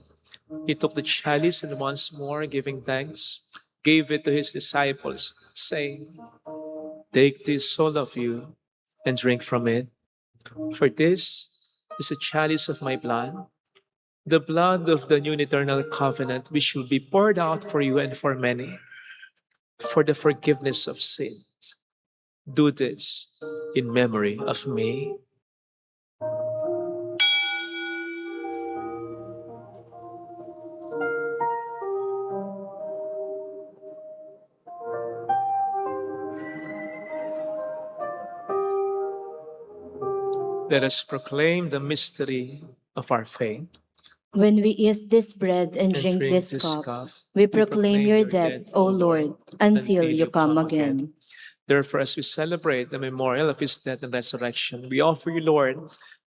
he took the chalice and once more, giving thanks, gave it to his disciples, saying, "Take this, all of you, and drink from it. For this is a chalice of my blood, the blood of the new and eternal covenant, which will be poured out for you and for many, for the forgiveness of sins. Do this in memory of me." Let us proclaim the mystery of our faith. When we eat this bread and drink this cup, we proclaim your death, O Lord, until you come again. Therefore, as we celebrate the memorial of his death and resurrection, we offer you, Lord,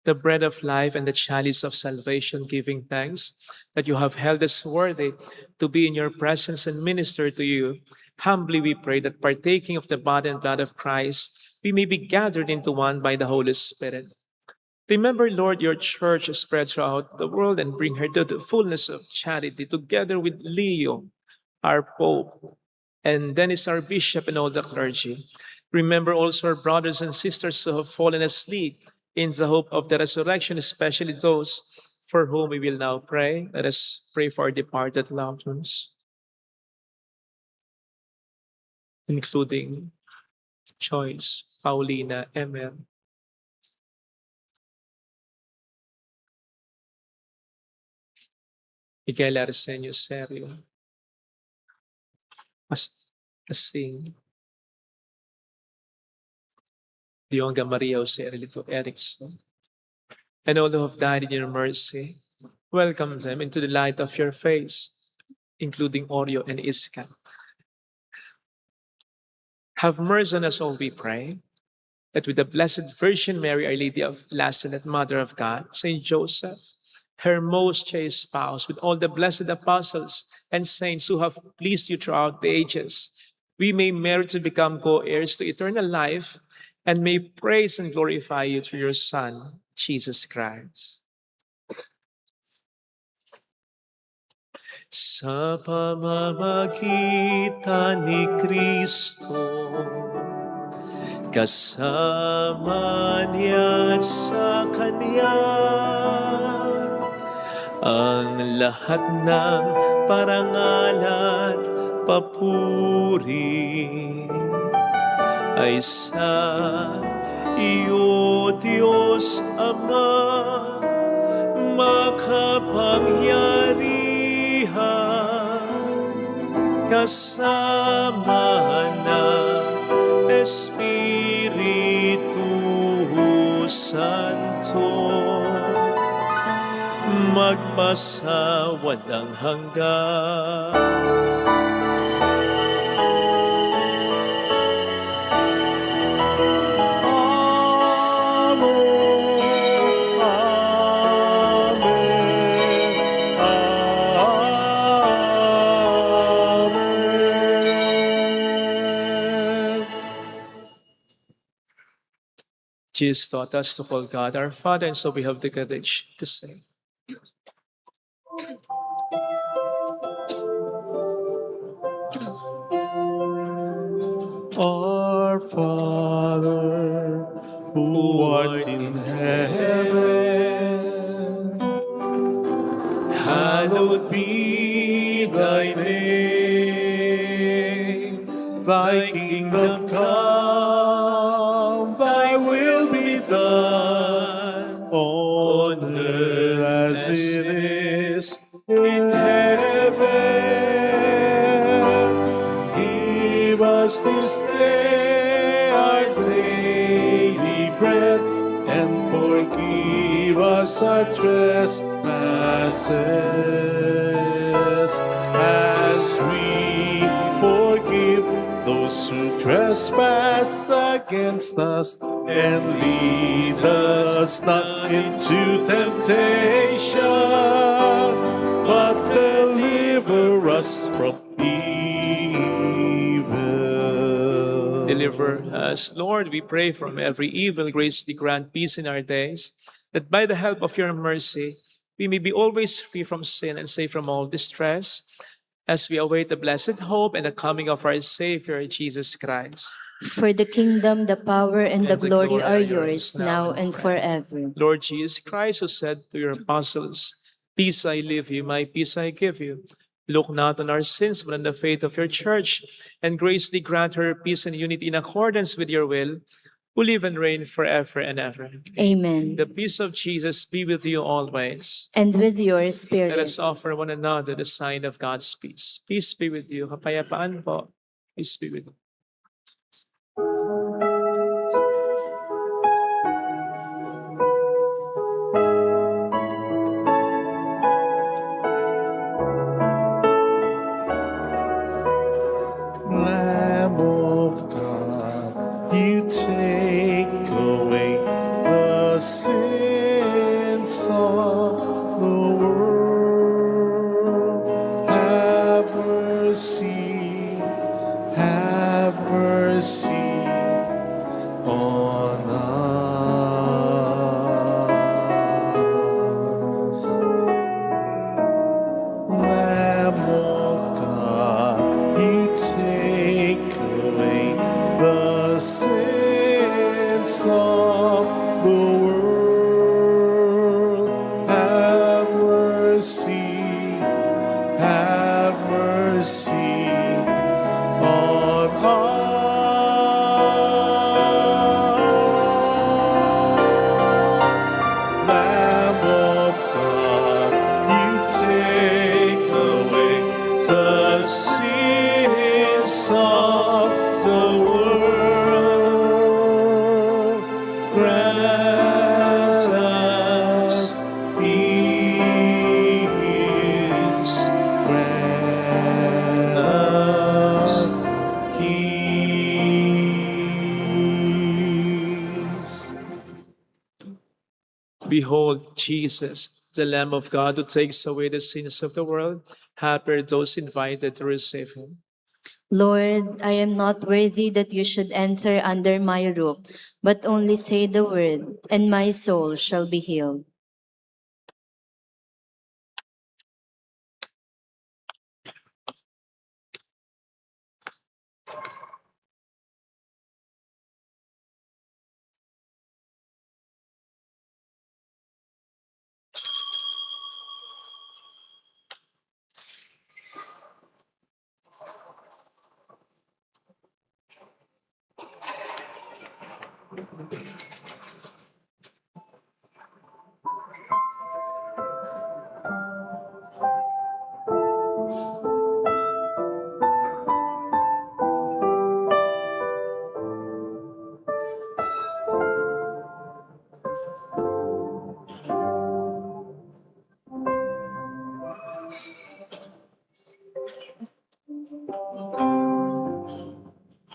the bread of life and the chalice of salvation, giving thanks that you have held us worthy to be in your presence and minister to you. Humbly we pray that, partaking of the body and blood of Christ, we may be gathered into one by the Holy Spirit. Remember, Lord, your church spread throughout the world and bring her to the fullness of charity, together with Leo, our Pope, and Dennis, our Bishop, and all the clergy. Remember also our brothers and sisters who have fallen asleep in the hope of the resurrection, especially those for whom we will now pray. Let us pray for our departed loved ones, including Joyce, Paulina, Emel, Miguel Arsenio Serio, Asing, Dionga Maria Jose Relito Erickson, and all who have died in your mercy, welcome them into the light of your face, including Oreo and Iska. Have mercy on us all, we pray, that with the Blessed Virgin Mary, Our Lady of Lazaret, Mother of God, Saint Joseph, her most chaste spouse, with all the blessed apostles and saints who have pleased you throughout the ages, we may merit to become co-heirs to eternal life and may praise and glorify you through your Son, Jesus Christ. Sa pamamagitan ni Kristo, kasama niya at sa Kanya, ang lahat ng parangal at papuri ay sa iyo, Diyos Ama, makapangyarihan, kasama ng Espiritu Santo, magpasa walang hanggan. Jesus taught us to call God our Father, and so we have the courage to say, Our Father, who art in heaven, hallowed be thy name. Thy kingdom come, thy will be done, on earth as it is in heaven. Give us this day our daily bread, and forgive us our trespasses, as we forgive those who trespass against us. And lead us not into temptation, but deliver us from evil. deliver us. Lord, we pray from every evil, graciously grant peace in our days, that by the help of your mercy, we may be always free from sin and safe from all distress, as we await the blessed hope and the coming of our Savior, Jesus Christ. For the kingdom, the power, and the And the glory glory are are yours, now and forever. Lord Jesus Christ, who said to your apostles, "Peace I leave you, my peace I give you," look not on our sins, but on the faith of your church, and graciously grant her peace and unity in accordance with your will, who live and reign forever and ever. Amen. The peace of Jesus be with you always. And with your Let spirit. us offer one another the sign of God's peace. Peace be with you. Kapayapaan po. Peace be with you. Lamb of God, you take away the sins of the world. Have mercy, have mercy on us. Lamb of God, you take away the sins of the world. Have mercy, have mercy on us. Lamb of God, you take away the sins of the world. us peace. Grant us peace. Behold, Jesus, the Lamb of God who takes away the sins of the world. Happy are those invited to receive him. Lord, I am not worthy that you should enter under my roof, but only say the word, and my soul shall be healed.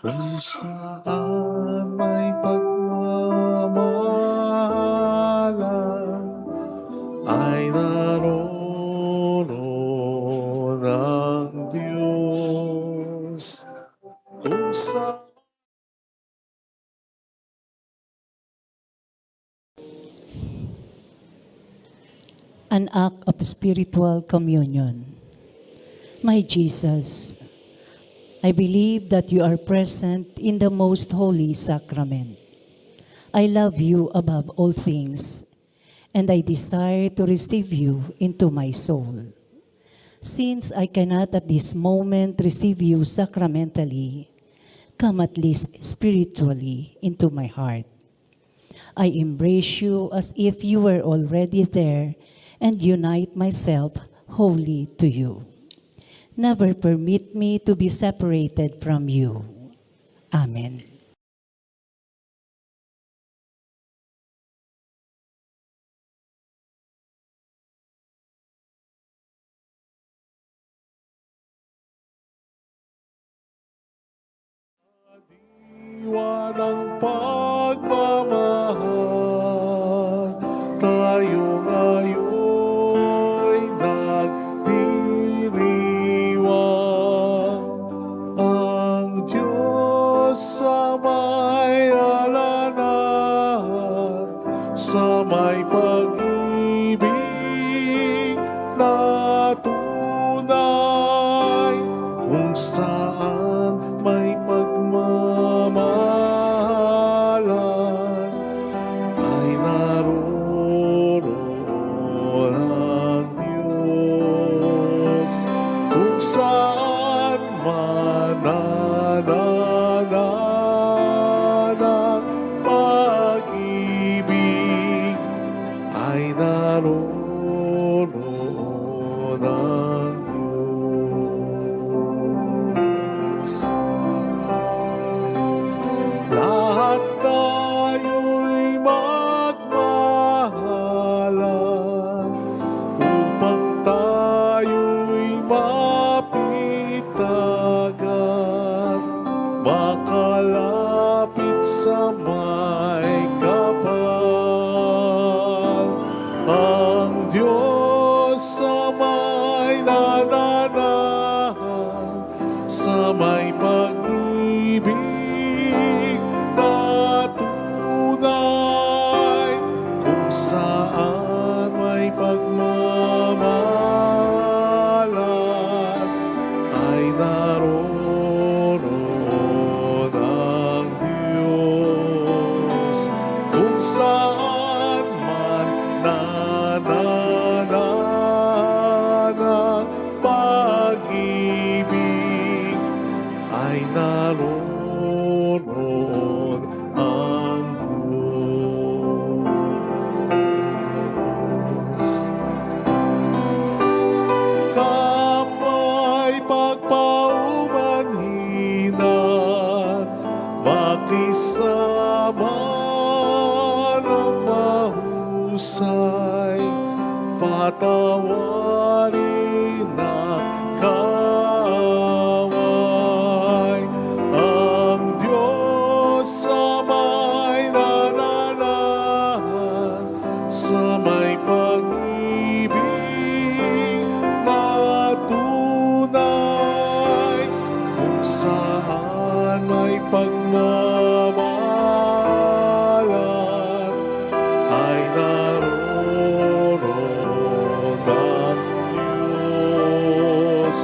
Kung saan may pagmamahalan ay naroon ang Diyos. Kung saan An act of spiritual communion. My Jesus, I believe that you are present in the most holy sacrament. I love you above all things, and I desire to receive you into my soul. Since I cannot at this moment receive you sacramentally, come at least spiritually into my heart. I embrace you as if you were already there and unite myself wholly to you. Never permit me to be separated from you. Amen. diwa ng pagmamahal, tayo ngayon'y nagdiriwang. Ang Diyos sa may alanahan, sa may pag-ibig na tunay, kung saan may pagmamahalan ay naroon ang Diyos. Kung saan man nananang pag-ibig ay naroon ang Diyos. Lahat tayo'y magmahalan upang tayo'y mapit agad, makalapit sa may kapal. Ang Diyos sa may nananahan, sa may pag-ibig na tunay, kung saan may pagmamahalan ay naroon ang Diyos. Kung saan man nananang pag-ibig ay husay, patawarin ng kaaway. Ang Diyos sa may nananahan, sa may pag-ibig na tunay, kung saan may pagmamahalan, ay naroon ang Diyos.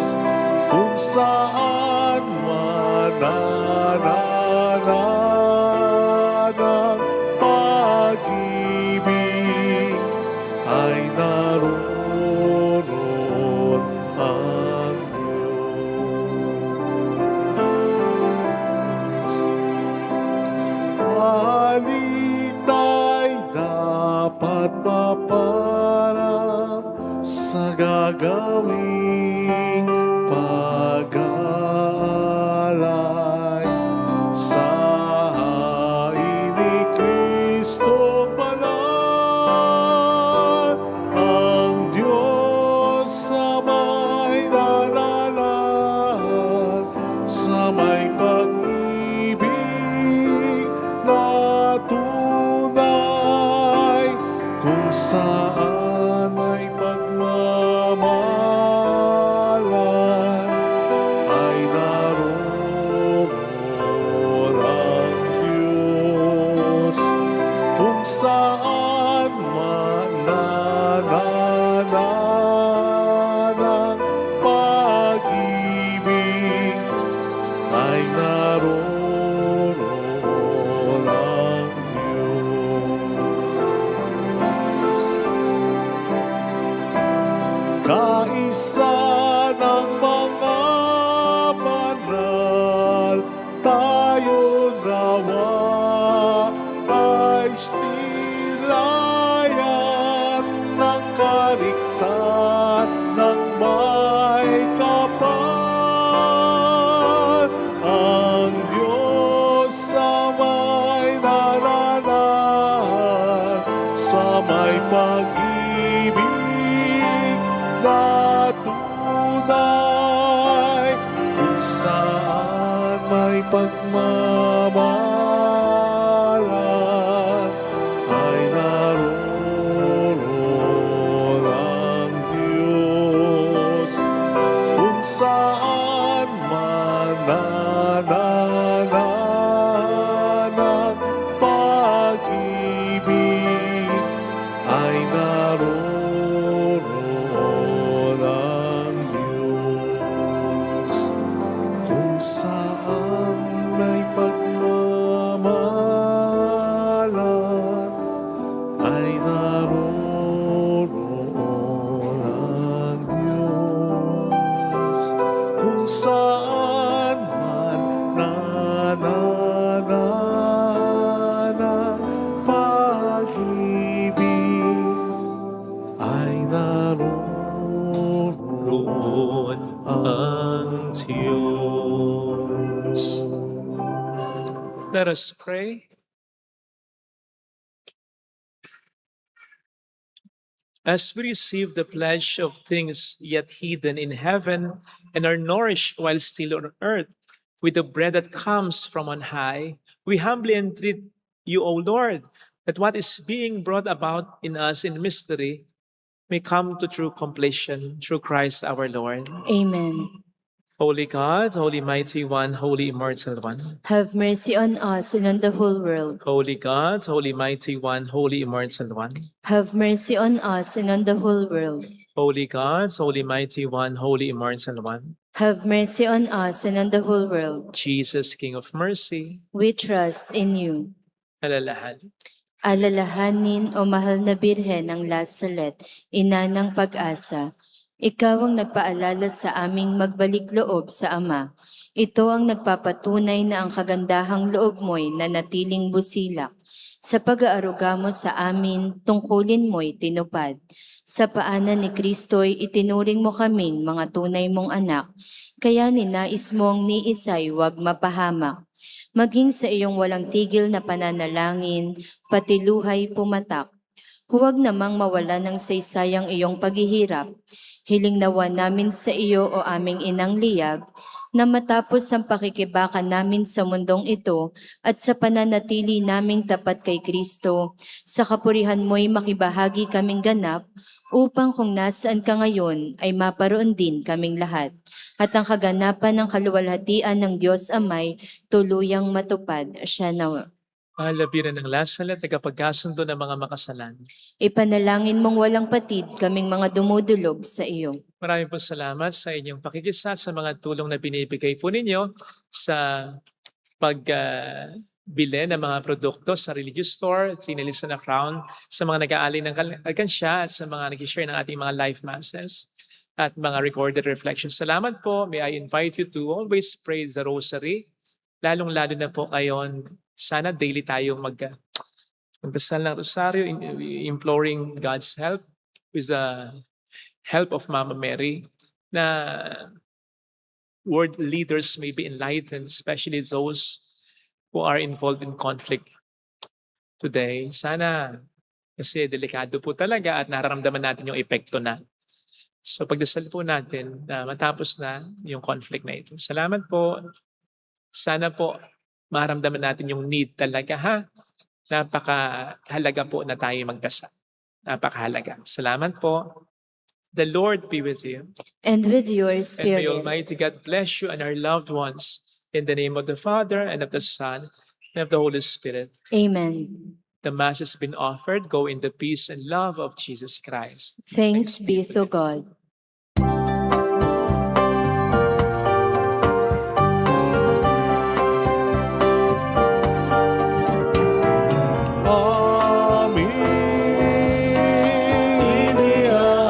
Kung saan man nananahan ang pag-ibig, ay naroon ang Diyos. Alita'y dapat maparang sa gagawing pag-aalay sa hain ni Kristong banal. Ang Diyos sa may nananahan, sa may pag-ibig na tunay, kung saan may pagmamahalan, ay naroon ang Diyos. Kung saan man nananahan ang pag-ibig, ay naroon ang Diyos. Kaisa ng mga banal, tayo nawa ay stilayan ng kaligtan ng may kapal. Ang Diyos sa may nananahan, sa may pag-ibig na tunay, kung saan may pagmamahalan, ay naroon ang Diyos. Kung saan man nananahan ang pag-ibig, ay naroon ang Diyos. Kung saan may pagmamahalan, ay naroon ang Diyos. Kung saan man nananahan ang pag-ibig, ay naroon Roon ang Diyos. Let us pray. As we receive the pledge of things yet hidden in heaven and are nourished while still on earth with the bread that comes from on high, we humbly entreat you, O Lord, that what is being brought about in us in mystery may come to true completion through Christ our Lord. Amen. Holy God, Holy Mighty One, Holy Immortal One. Have mercy on us and on the whole world. Holy God, Holy Mighty One, Holy Immortal One. Have mercy on us and on the whole world. Holy God, Holy Mighty One, Holy Immortal One. Have mercy on us and on the whole world. Jesus, King of Mercy, We trust in you. alalahan. Alalahanin, o mahal na Birhen ng Lazaret, ina ng pag-asa. Ikaw ang nagpaalala sa aming magbalik loob sa Ama. Ito ang nagpapatunay na ang kagandahang loob mo'y nanatiling busilak. Sa pag-aaruga mo sa amin, tungkulin mo'y tinupad. Sa paanan ni Kristo'y itinuring mo kaming mga tunay mong anak. Kaya ninais mong ni isa'y huwag mapahamak. Maging sa iyong walang tigil na pananalangin, pati luhay pumatak. Huwag namang mawala ng saysayang iyong paghihirap. Hiling nawa namin sa iyo o aming inang liyag, na matapos ang pakikibaka namin sa mundong ito at sa pananatili naming tapat kay Kristo, sa kapurihan mo'y makibahagi kaming ganap, upang kung nasaan ka ngayon ay maparoon din kaming lahat. At ang kaganapan ng kaluwalhatian ng Diyos Amay tuluyang matupad siya na. Mahalabiran ng lasal at tagapagkasundo ng mga makasalan. Ipanalangin mong walang patid kaming mga dumudulog sa iyo. Maraming po salamat sa inyong pakikisa sa mga tulong na binibigay po ninyo sa pagbili ng mga produkto sa religious store, Trinalisa na Crown, sa mga nag-aalay ng alkansya at sa mga nag-share ng ating mga live masses at mga recorded reflections. Salamat po. May I invite you to always pray the rosary. Lalong-lalo na po ngayon, sana daily tayong magdasal ng rosaryo, imploring God's help with the help of Mama Mary, na world leaders may be enlightened, especially those who are involved in conflict today. Sana, kasi delikado po talaga at nararamdaman natin yung epekto na. So pagdasal po natin na matapos na yung conflict na ito. Salamat po. Sana po maramdaman natin yung need talaga, ha? Napakahalaga po na tayo magdasal. Napakahalaga. Salamat po. The Lord be with you. And with your And may spirit. Almighty God bless you and our loved ones. In the name of the Father, and of the Son, and of the Holy Spirit. Amen. The Mass has been offered. Go in the peace and love of Jesus Christ. Thanks be to God. Aming iniaalay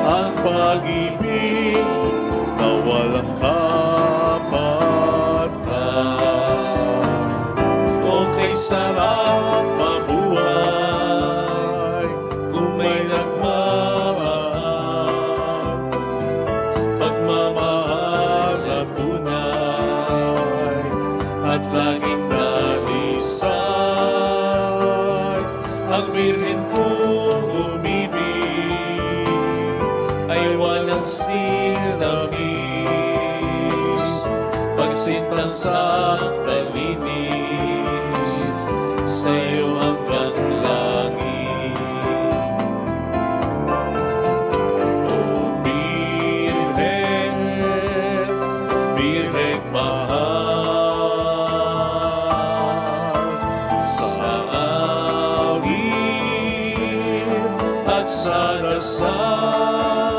ang pag-ibig na walang kapatan. O kay sarap mabuhay kung may nagmamahal, pagmamahal na tunay at laging nalisay. Ang Birhen kong umibig ay walang sinamis, pagsintang sa talinis sa iyo hanggang langit. O Birhen, Birhen mahal, sa awit at sa dasal